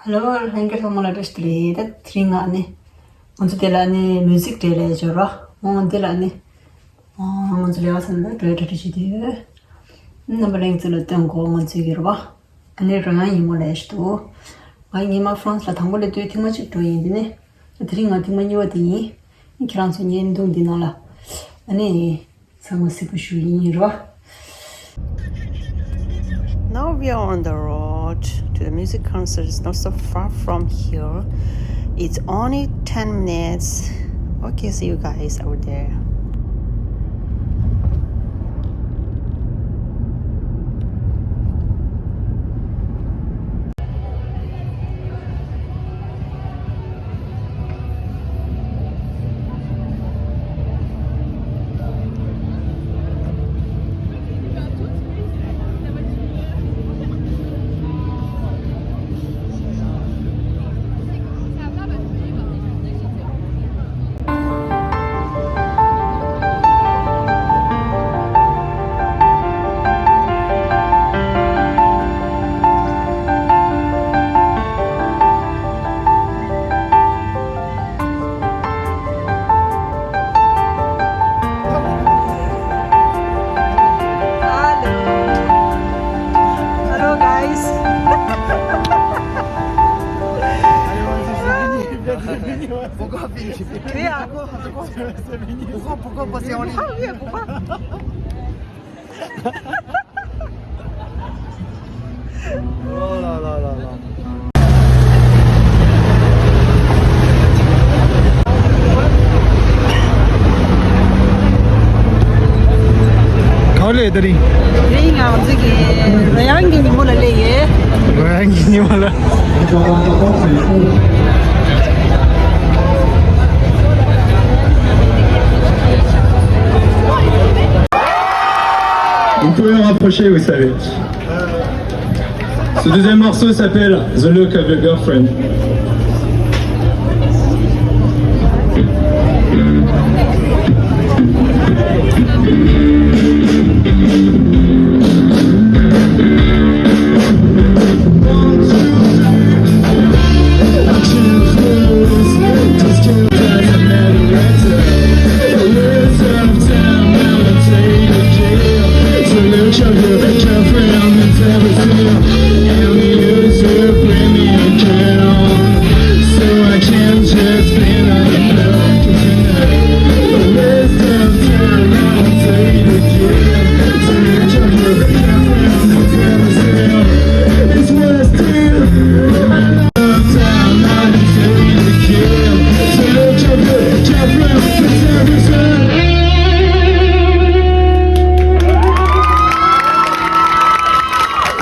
Hello, thank you so much for staying. That thing ane. Once tell ane music tell है जो रा. On tell ane. once ले आसन ना trade trade चीज़. Number एक तो लेते हैं को once गिरवा. अने रंगा ये मोले इस्तो. भाई ये माँ फ्रांस ला थंबो ले तो इतनी मच तो ये दिने. thing ati मनी वो दी. ये किरान सुनिए इंदुं दिना ला. अने समस्या पुष्टि ये रा. Now we are on the road to the music concert. It's not so far from here. It's only 10 minutes. Okay, see you guys over there. Pourquoi fini? Pourquoi passer en ligne? Ah oui, pourquoi? Oh là là là là. 가을에 애들이 레이가 저기 레양기니 몰라 레이. 고양이니 몰라. Vous pouvez me rapprocher, vous savez. Ce deuxième morceau s'appelle The Look of Your Girlfriend.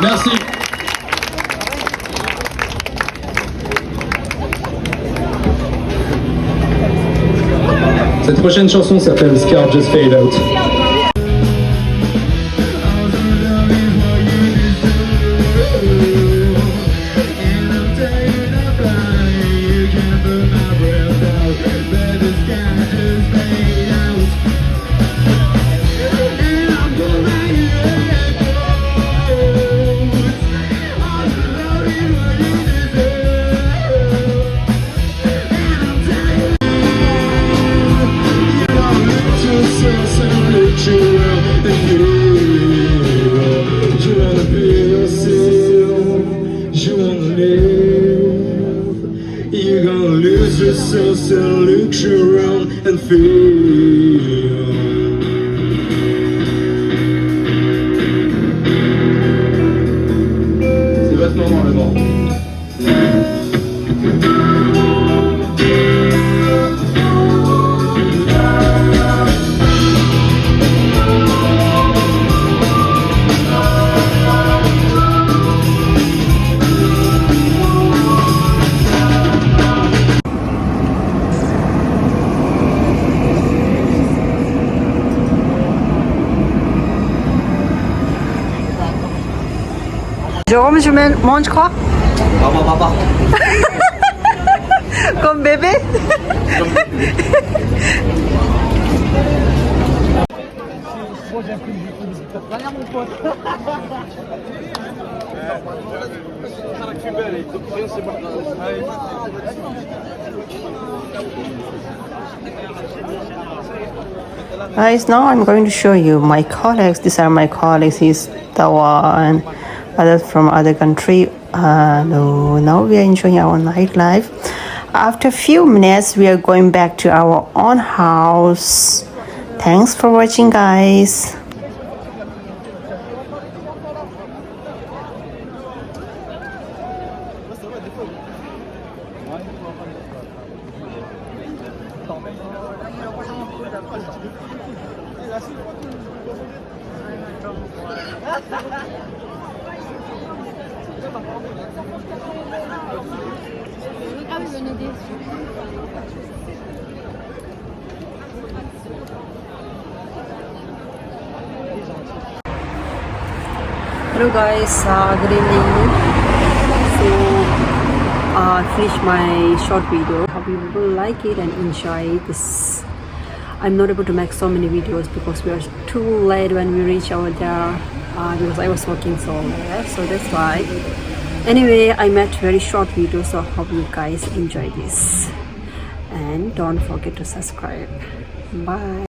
Merci. Cette prochaine chanson s'appelle Scar Just Fade Out. You're gonna lose yourself, so look around and feel. C'est vachement dans le vent. Jérôme, je mange quoi? Papa. Comme bébé? Guys, now I'm going to show you my colleagues. These are my colleagues. He's Tawa and others from other country. Now we are enjoying our nightlife. After a few minutes, we are going back to our own house. Thanks for watching, guys. Hello guys, good evening. So I finished my short video. Hope you will like it and enjoy this. I'm not able to make so many videos because we are too late when we reach over there because I was working so late, so that's why. Anyway, I made very short video, so I hope you guys enjoy this and don't forget to subscribe. Bye.